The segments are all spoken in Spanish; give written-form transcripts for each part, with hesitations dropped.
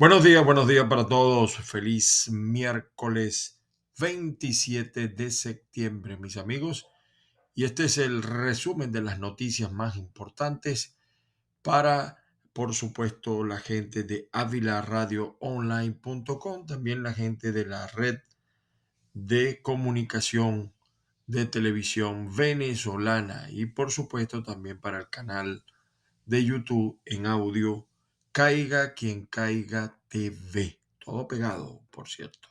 Buenos días para todos. Feliz miércoles 27 de septiembre, mis amigos. Y este es el resumen de las noticias más importantes para, por supuesto, la gente de avilaradioonline.com, también la gente de la red de comunicación de televisión venezolana y, por supuesto, también para el canal de YouTube en audio, Caiga quien caiga TV. Todo pegado, por cierto.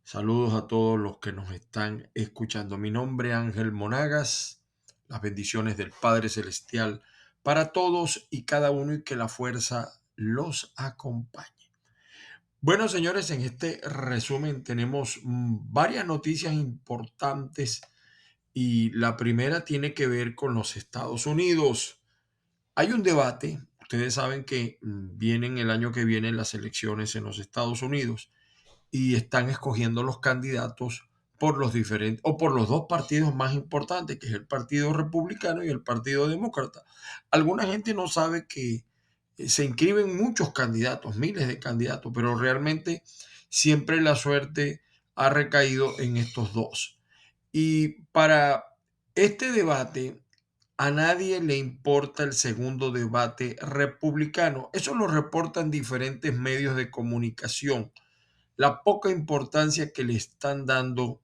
Saludos a todos los que nos están escuchando. Mi nombre es Ángel Monagas. Las bendiciones del Padre Celestial para todos y cada uno y que la fuerza los acompañe. Bueno, señores, en este resumen tenemos varias noticias importantes y la primera tiene que ver con los Estados Unidos. Hay un debate, ustedes saben que vienen el año que viene las elecciones en los Estados Unidos y están escogiendo los candidatos por los diferentes o por los dos partidos más importantes, que es el Partido Republicano y el Partido Demócrata. Alguna gente no sabe que se inscriben muchos candidatos, miles de candidatos, pero realmente siempre la suerte ha recaído en estos dos. Y para este debate a nadie le importa el segundo debate republicano. Eso lo reportan diferentes medios de comunicación. La poca importancia que le están dando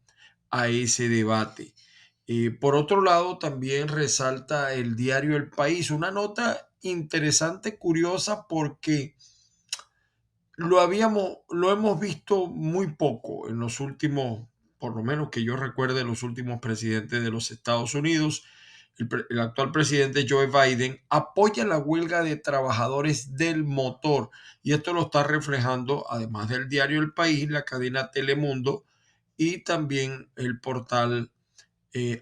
a ese debate. Por otro lado, también resalta el diario El País, una nota interesante, curiosa, porque lo hemos visto muy poco en los últimos, por lo menos que yo recuerde, los últimos presidentes de los Estados Unidos. El actual presidente Joe Biden apoya la huelga de trabajadores del motor y esto lo está reflejando, además del diario El País, la cadena Telemundo y también el portal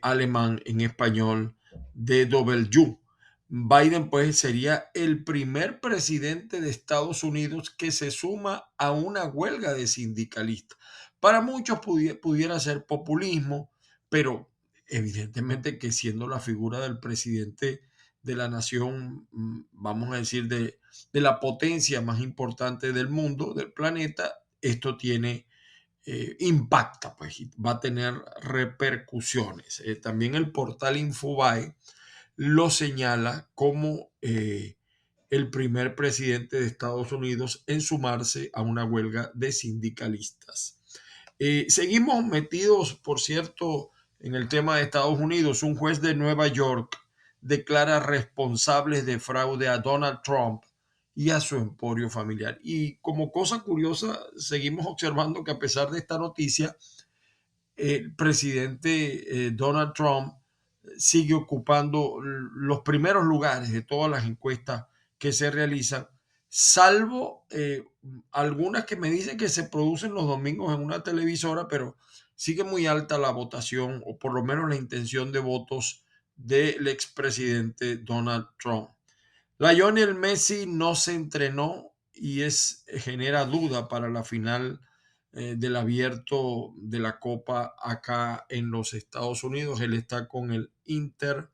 alemán en español DW. Biden pues sería el primer presidente de Estados Unidos que se suma a una huelga de sindicalistas. Para muchos pudiera ser populismo, pero evidentemente que siendo la figura del presidente de la nación, vamos a decir, de la potencia más importante del mundo, del planeta, esto tiene impacta, pues y va a tener repercusiones. También el portal Infobae lo señala como el primer presidente de Estados Unidos en sumarse a una huelga de sindicalistas. Seguimos metidos, por cierto, en el tema de Estados Unidos. Un juez de Nueva York declara responsables de fraude a Donald Trump y a su emporio familiar. Y como cosa curiosa, seguimos observando que a pesar de esta noticia, el presidente Donald Trump sigue ocupando los primeros lugares de todas las encuestas que se realizan, salvo algunas que me dicen que se producen los domingos en una televisora, pero sigue muy alta la votación o por lo menos la intención de votos del expresidente Donald Trump. Lionel Messi no se entrenó y genera duda para la final del abierto de la Copa acá en los Estados Unidos. Él está con el Inter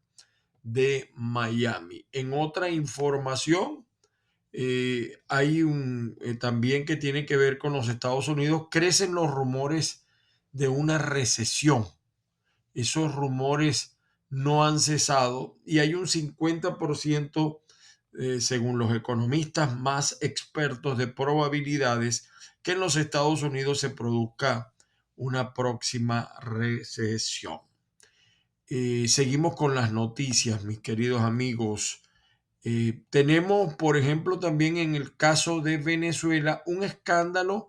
de Miami. En otra información, hay también que tiene que ver con los Estados Unidos. Crecen los rumores de una recesión. Esos rumores no han cesado y hay un 50%, según los economistas más expertos, de probabilidades que en los Estados Unidos se produzca una próxima recesión. Seguimos con las noticias, mis queridos amigos. Tenemos, por ejemplo, también en el caso de Venezuela, un escándalo,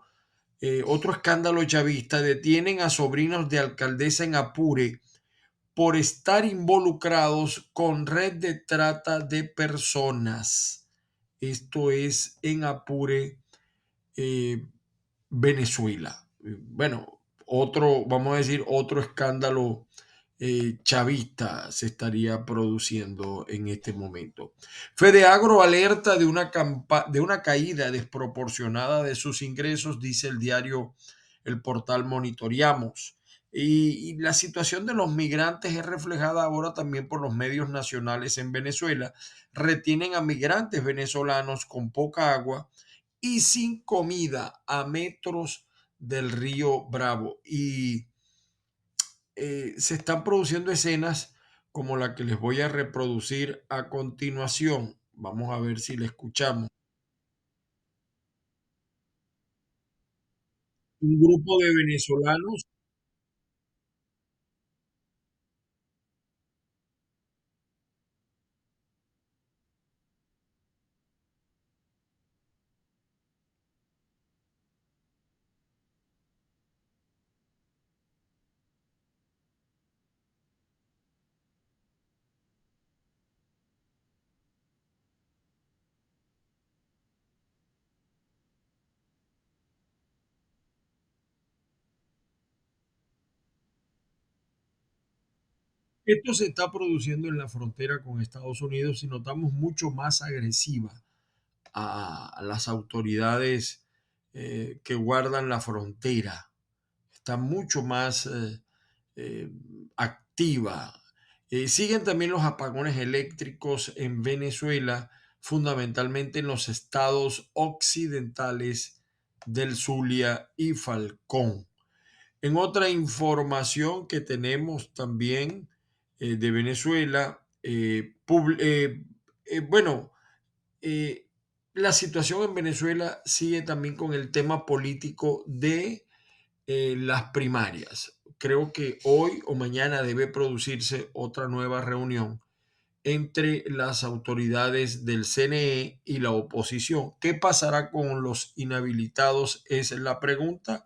otro escándalo chavista. Detienen a sobrinos de alcaldesa en Apure por estar involucrados con red de trata de personas. Esto es en Apure, eh, Venezuela. Bueno, vamos a decir, otro escándalo chavista se estaría produciendo en este momento. Fedeagro alerta de una caída desproporcionada de sus ingresos, dice el diario, el portal Monitoreamos. Y la situación de los migrantes es reflejada ahora también por los medios nacionales en Venezuela. Retienen a migrantes venezolanos con poca agua y sin comida a metros del río Bravo. Y se están produciendo escenas como la que les voy a reproducir a continuación. Vamos a ver si la escuchamos. Un grupo de venezolanos. Esto se está produciendo en la frontera con Estados Unidos y notamos mucho más agresiva a las autoridades que guardan la frontera. Está mucho más eh, activa. Siguen también los apagones eléctricos en Venezuela, fundamentalmente en los estados occidentales del Zulia y Falcón. En otra información que tenemos también de Venezuela, bueno, eh, la situación en Venezuela sigue también con el tema político de las primarias. Creo que hoy o mañana debe producirse otra nueva reunión entre las autoridades del CNE y la oposición. ¿Qué pasará con los inhabilitados? Esa es la pregunta.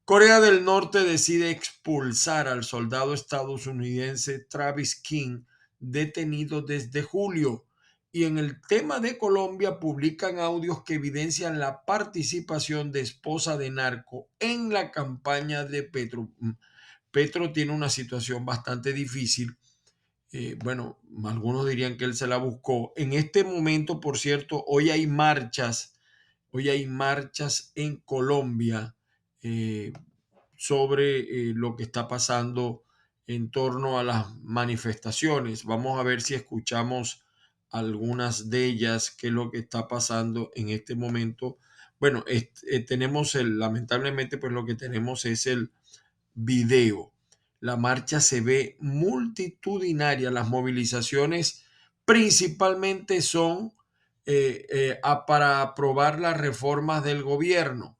Corea del Norte decide expulsar al soldado estadounidense Travis King, detenido desde julio. Y en el tema de Colombia publican audios que evidencian la participación de esposa de narco en la campaña de Petro. Petro tiene una situación bastante difícil. Bueno, algunos dirían que él se la buscó. En este momento, por cierto, hoy hay marchas en Colombia. Sobre lo que está pasando en torno a las manifestaciones. Vamos a ver si escuchamos algunas de ellas, qué es lo que está pasando en este momento. Bueno, tenemos lamentablemente, pues lo que tenemos es el video. La marcha se ve multitudinaria. Las movilizaciones principalmente son para aprobar las reformas del gobierno.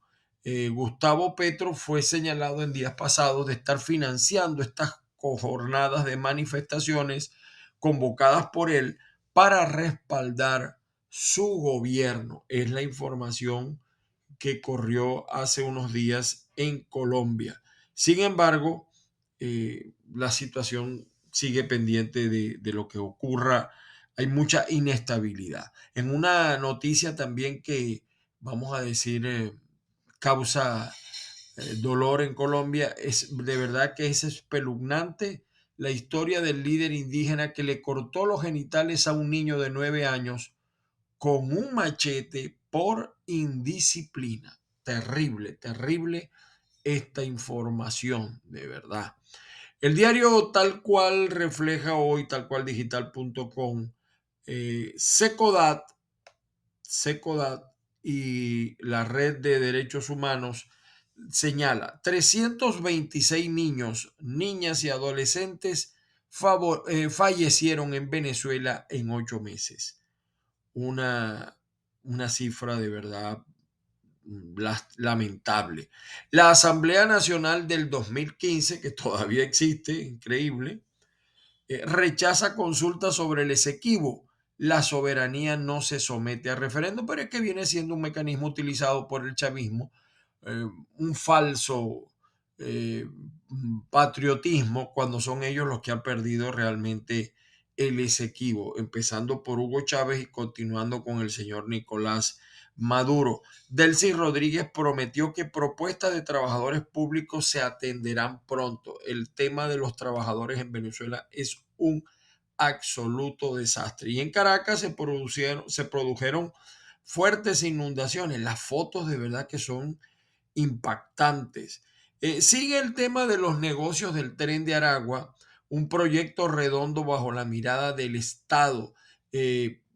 Gustavo Petro fue señalado en días pasados de estar financiando estas jornadas de manifestaciones convocadas por él para respaldar su gobierno. Es la información que corrió hace unos días en Colombia. Sin embargo, la situación sigue pendiente de lo que ocurra. Hay mucha inestabilidad. En una noticia también que, vamos a decir, causa dolor en Colombia, es de verdad que es espeluznante la historia del líder indígena que le cortó los genitales a un niño de 9 años con un machete por indisciplina. Terrible, terrible esta información, de verdad. El diario tal cual refleja hoy, tal cual digital.com, Secodat, Secodat y la red de derechos humanos señala 326 niños, niñas y adolescentes fallecieron en Venezuela en 8 meses. Una, una cifra de verdad lamentable. La Asamblea Nacional del 2015, que todavía existe, increíble, rechaza consulta sobre el Esequibo. La soberanía no se somete a referéndum, pero es que viene siendo un mecanismo utilizado por el chavismo, un falso eh, patriotismo cuando son ellos los que han perdido realmente el Esequibo, empezando por Hugo Chávez y continuando con el señor Nicolás Maduro. Delcy Rodríguez prometió que propuestas de trabajadores públicos se atenderán pronto. El tema de los trabajadores en Venezuela es un absoluto desastre. Y en Caracas se produjeron fuertes inundaciones. Las fotos de verdad que son impactantes. Sigue el tema de los negocios del Tren de Aragua, un proyecto redondo bajo la mirada del Estado.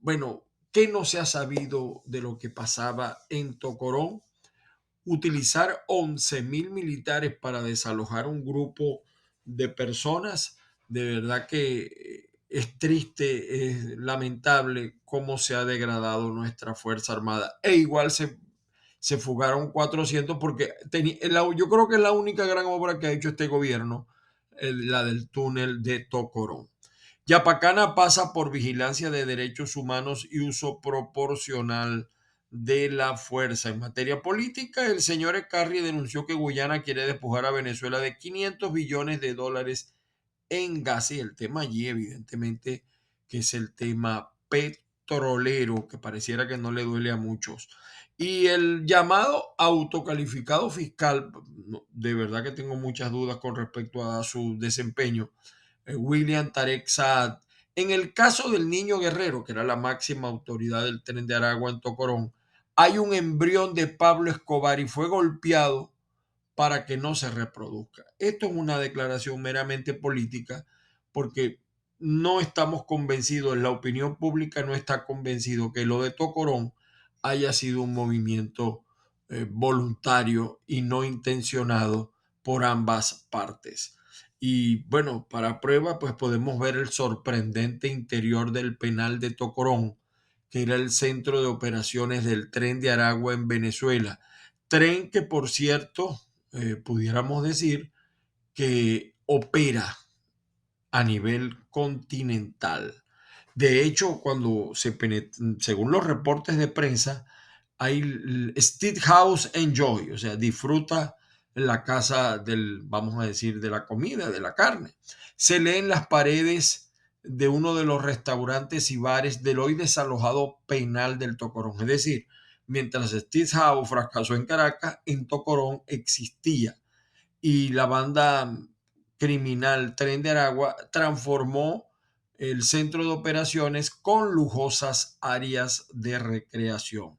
Bueno, ¿Qué no se ha sabido de lo que pasaba en Tocorón? Utilizar 11.000 militares para desalojar un grupo de personas, de verdad que es triste, es lamentable cómo se ha degradado nuestra Fuerza Armada. E igual se fugaron 400 porque yo creo que es la única gran obra que ha hecho este gobierno, la del túnel de Tocorón. Yapacana pasa por vigilancia de derechos humanos y uso proporcional de la fuerza. En materia política, el señor Ecarri denunció que Guyana quiere despojar a Venezuela de 500 billones de dólares en gas. Y el tema allí, evidentemente, que es el tema petrolero, que pareciera que no le duele a muchos. Y el llamado autocalificado fiscal, de verdad que tengo muchas dudas con respecto a su desempeño. William Tarek Saad. En el caso del niño guerrero, que era la máxima autoridad del tren de Aragua en Tocorón, hay un embrión de Pablo Escobar y fue golpeado para que no se reproduzca. Esto es una declaración meramente política porque no estamos convencidos, la opinión pública no está convencido que lo de Tocorón haya sido un movimiento voluntario y no intencionado por ambas partes. Y bueno, para prueba, pues podemos ver el sorprendente interior del penal de Tocorón, que era el centro de operaciones del tren de Aragua en Venezuela. Tren que, por cierto, pudiéramos decir que opera a nivel continental. De hecho, según los reportes de prensa, hay el State House Enjoy, o sea, disfruta la casa vamos a decir, de la comida, de la carne. Se lee en las paredes de uno de los restaurantes y bares del hoy desalojado penal del Tocorón. Es decir, mientras State House fracasó en Caracas, en Tocorón existía y la banda criminal Tren de Aragua transformó el centro de operaciones con lujosas áreas de recreación.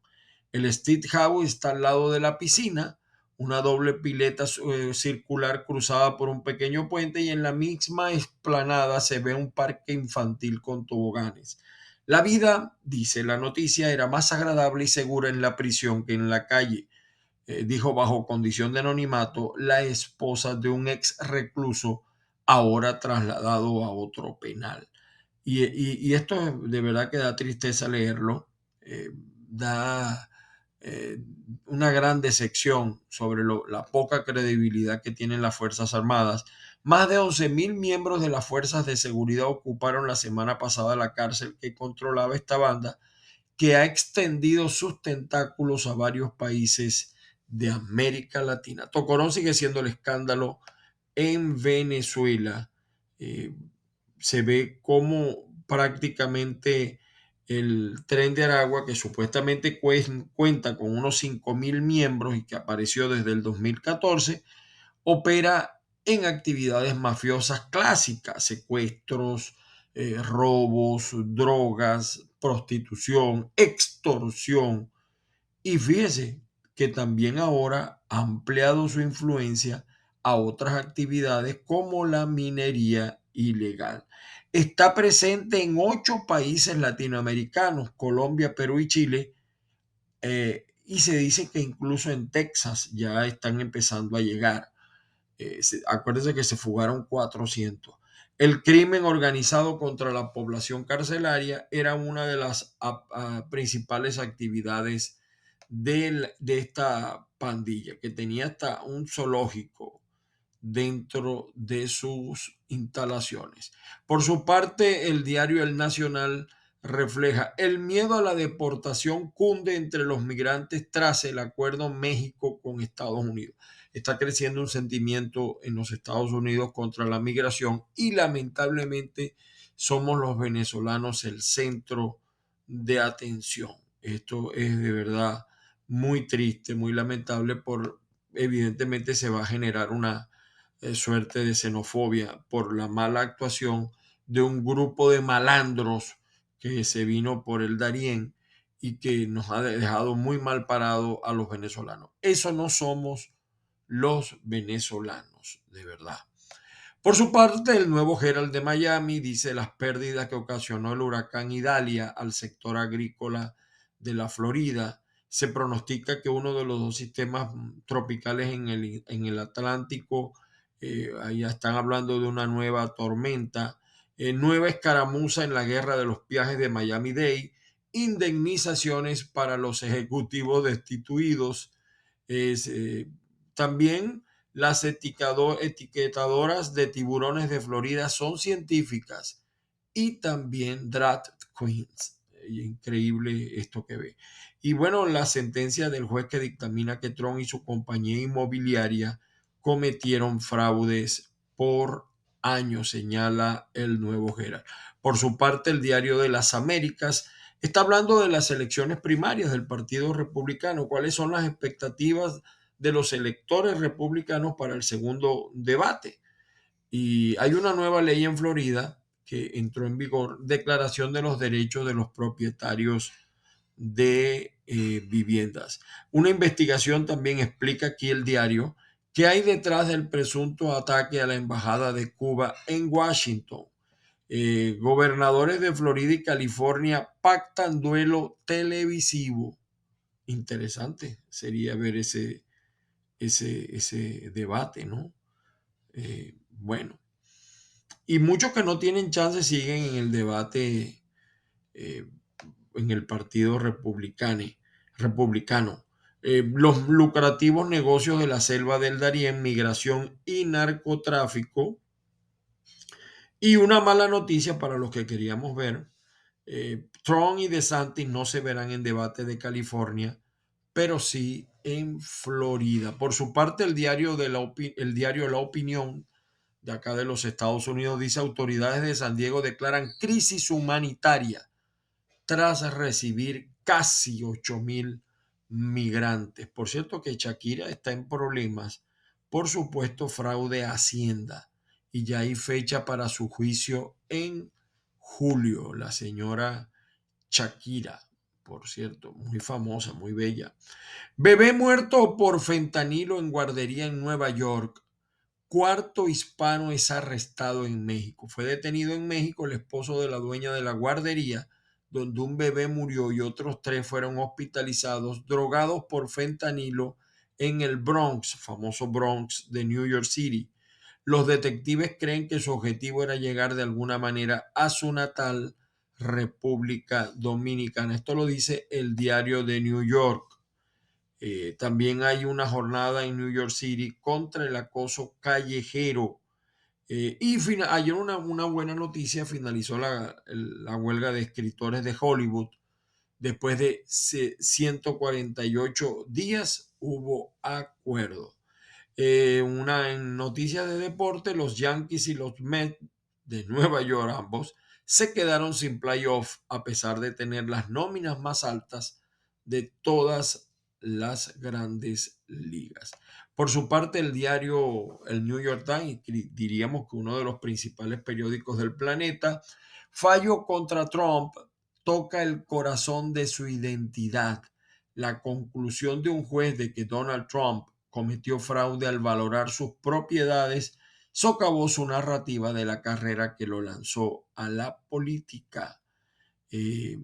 El State House está al lado de la piscina, una doble pileta circular cruzada por un pequeño puente y en la misma explanada se ve un parque infantil con toboganes. La vida, dice la noticia, era más agradable y segura en la prisión que en la calle, dijo bajo condición de anonimato la esposa de un ex recluso ahora trasladado a otro penal. Y esto de verdad que da tristeza leerlo, da una gran decepción sobre la poca credibilidad que tienen las Fuerzas Armadas. Más de 11.000 miembros de las fuerzas de seguridad ocuparon la semana pasada la cárcel que controlaba esta banda, que ha extendido sus tentáculos a varios países de América Latina. Tocorón sigue siendo el escándalo en Venezuela. Eh, Se ve como prácticamente el tren de Aragua, que supuestamente cuenta con unos 5.000 miembros y que apareció desde el 2014, opera en actividades mafiosas clásicas, secuestros, robos, drogas, prostitución, extorsión. Y fíjese que también ahora ha ampliado su influencia a otras actividades como la minería ilegal. Está presente en 8 países latinoamericanos, Colombia, Perú y Chile, y se dice que incluso en Texas ya están empezando a llegar. Acuérdense que se fugaron 400. El crimen organizado contra la población carcelaria era una de las principales actividades de esta pandilla, que tenía hasta un zoológico dentro de sus instalaciones. Por su parte, el diario El Nacional refleja el miedo a la deportación cunde entre los migrantes tras el acuerdo México con Estados Unidos. Está creciendo un sentimiento en los Estados Unidos contra la migración y lamentablemente somos los venezolanos el centro de atención. Esto es de verdad muy triste, muy lamentable, evidentemente se va a generar una suerte de xenofobia por la mala actuación de un grupo de malandros que se vino por el Darién y que nos ha dejado muy mal parado a los venezolanos. Eso no somos los venezolanos, de verdad. Por su parte, el nuevo Herald de Miami dice las pérdidas que ocasionó el huracán Idalia al sector agrícola de la Florida. Se pronostica que uno de los dos sistemas tropicales en el Atlántico, ahí están hablando de una nueva tormenta, nueva escaramuza en la guerra de los viajes de Miami-Dade, indemnizaciones para los ejecutivos destituidos. Es, también las etiquetadoras de tiburones de Florida son científicas y también drag queens. Increíble esto que ve. Y bueno, la sentencia del juez que dictamina que Trump y su compañía inmobiliaria cometieron fraudes por años, señala el nuevo Herald. Por su parte, el Diario de las Américas está hablando de las elecciones primarias del Partido Republicano. ¿Cuáles son las expectativas de los electores republicanos para el segundo debate? Y hay una nueva ley en Florida que entró en vigor, Declaración de los Derechos de los Propietarios de Viviendas. Una investigación también explica aquí el diario que hay detrás del presunto ataque a la Embajada de Cuba en Washington. Gobernadores de Florida y California pactan duelo televisivo. Interesante sería ver ese debate, ¿no? Bueno, y muchos que no tienen chance siguen en el debate eh, en el Partido Republicano. Los lucrativos negocios de la selva del Darién, migración y narcotráfico. Y una mala noticia para los que queríamos ver, Trump y DeSantis no se verán en debate de California, pero sí en Florida. Por su parte, el diario La Opinión de acá de los Estados Unidos dice autoridades de San Diego declaran crisis humanitaria tras recibir casi 8,000 migrantes. Por cierto que Shakira está en problemas por supuesto fraude a Hacienda y ya hay fecha para su juicio en julio. La señora Shakira, por cierto, muy famosa, muy bella. Bebé muerto por fentanilo en guardería en Nueva York. Cuarto hispano es arrestado en México. Fue detenido en México el esposo de la dueña de la guardería, donde un bebé murió y otros tres fueron hospitalizados, drogados por fentanilo en el Bronx, famoso Bronx de New York City. Los detectives creen que su objetivo era llegar de alguna manera a su natal República Dominicana. Esto lo dice el diario de New York. También hay una jornada en New York City contra el acoso callejero. Ayer una buena noticia, finalizó la huelga de escritores de Hollywood. Después de 148 días hubo acuerdo. Una noticia de deporte, los Yankees y los Mets de Nueva York, ambos, se quedaron sin playoff a pesar de tener las nóminas más altas de todas las grandes ligas. Por su parte, el diario, el New York Times, diríamos que uno de los principales periódicos del planeta, fallo contra Trump toca el corazón de su identidad. La conclusión de un juez de que Donald Trump cometió fraude al valorar sus propiedades socavó su narrativa de la carrera que lo lanzó a la política. Eh,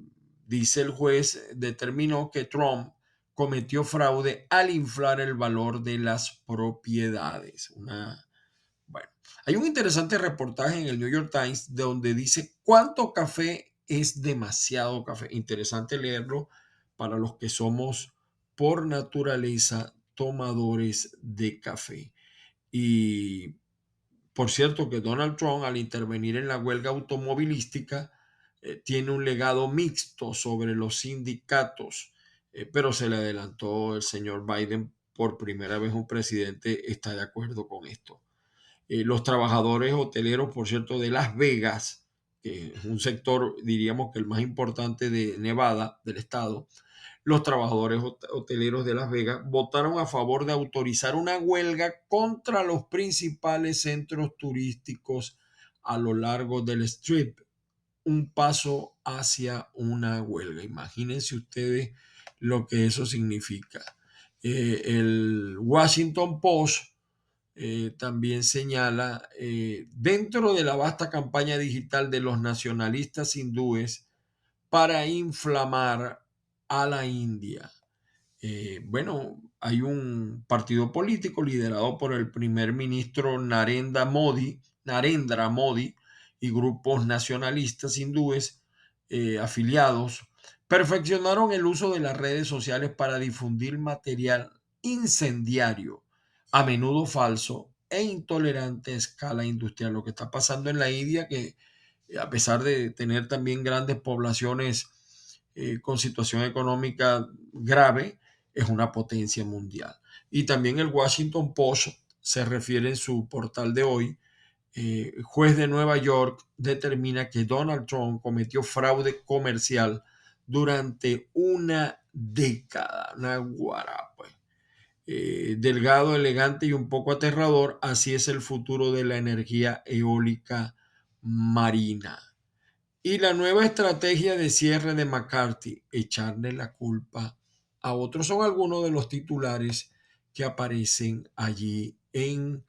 Dice el juez, determinó que Trump cometió fraude al inflar el valor de las propiedades. Bueno, hay un interesante reportaje en el New York Times donde dice cuánto café es demasiado café. Interesante leerlo para los que somos por naturaleza tomadores de café. Y por cierto que Donald Trump al intervenir en la huelga automovilística tiene un legado mixto sobre los sindicatos, pero se le adelantó el señor Biden. Por primera vez un presidente está de acuerdo con esto. Los trabajadores hoteleros, por cierto, de Las Vegas, que es un sector, diríamos que el más importante de Nevada, del estado, los trabajadores hoteleros de Las Vegas votaron a favor de autorizar una huelga contra los principales centros turísticos a lo largo del Strip. Un paso hacia una huelga. Imagínense ustedes lo que eso significa. El Washington Post también señala, dentro de la vasta campaña digital de los nacionalistas hindúes para inflamar a la India. Bueno, hay un partido político liderado por el primer ministro Narendra Modi y grupos nacionalistas hindúes afiliados, perfeccionaron el uso de las redes sociales para difundir material incendiario, a menudo falso e intolerante a escala industrial. Lo que está pasando en la India, que a pesar de tener también grandes poblaciones con situación económica grave, es una potencia mundial. Y también el Washington Post se refiere en su portal de hoy, juez de Nueva York determina que Donald Trump cometió fraude comercial durante una década. Una guara, pues. Delgado, elegante y un poco aterrador, así es el futuro de la energía eólica marina. Y la nueva estrategia de cierre de McCarthy, echarle la culpa a otros, son algunos de los titulares que aparecen allí en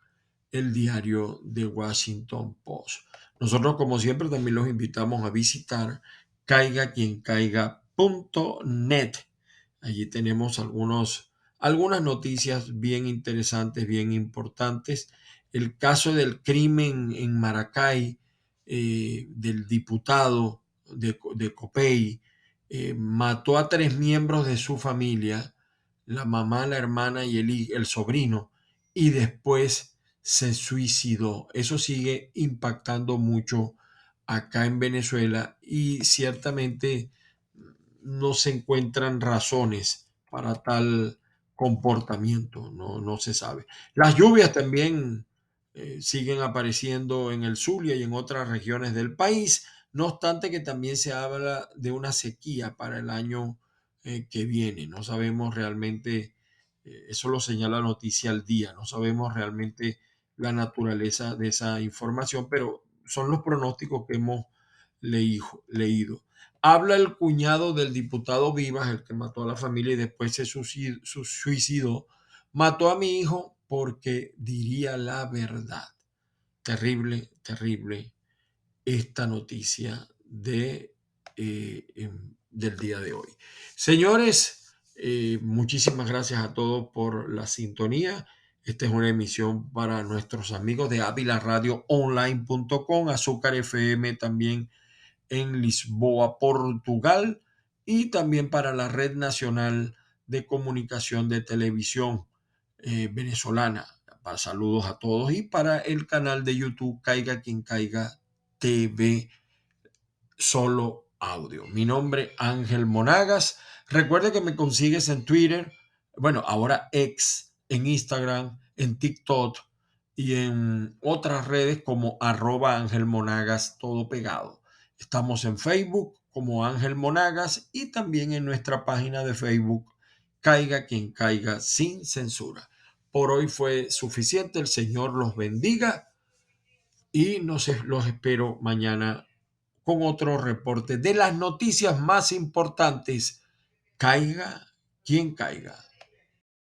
el diario de Washington Post. Nosotros, como siempre, también los invitamos a visitar caigaquiencaiga.net. Allí tenemos algunas noticias bien interesantes, bien importantes. El caso del crimen en Maracay, del diputado de Copey, mató a 3 miembros de su familia, la mamá, la hermana y el sobrino, y después se suicidó. Eso sigue impactando mucho acá en Venezuela y ciertamente no se encuentran razones para tal comportamiento, no se sabe. Las lluvias también siguen apareciendo en el Zulia y en otras regiones del país, no obstante que también se habla de una sequía para el año que viene. No sabemos realmente, eso lo señala la noticia al día, no sabemos realmente la naturaleza de esa información, pero son los pronósticos que hemos leído. Habla el cuñado del diputado Vivas, el que mató a la familia y después se suicidó. Mató a mi hijo porque diría la verdad. Terrible, terrible esta noticia del día de hoy. Señores, muchísimas gracias a todos por la sintonía. Esta es una emisión para nuestros amigos de avilaradioonline.com, Azúcar FM también en Lisboa, Portugal, y también para la Red Nacional de Comunicación de Televisión venezolana. Saludos a todos y para el canal de YouTube Caiga Quien Caiga TV solo audio. Mi nombre Ángel Monagas. Recuerde que me consigues en Twitter, bueno, ahora X, en Instagram, en TikTok y en otras redes como @Ángel Monagas, todo pegado. Estamos en Facebook como Ángel Monagas y también en nuestra página de Facebook Caiga Quien Caiga sin censura. Por hoy fue suficiente. El Señor los bendiga y los espero mañana con otro reporte de las noticias más importantes. Caiga quien caiga.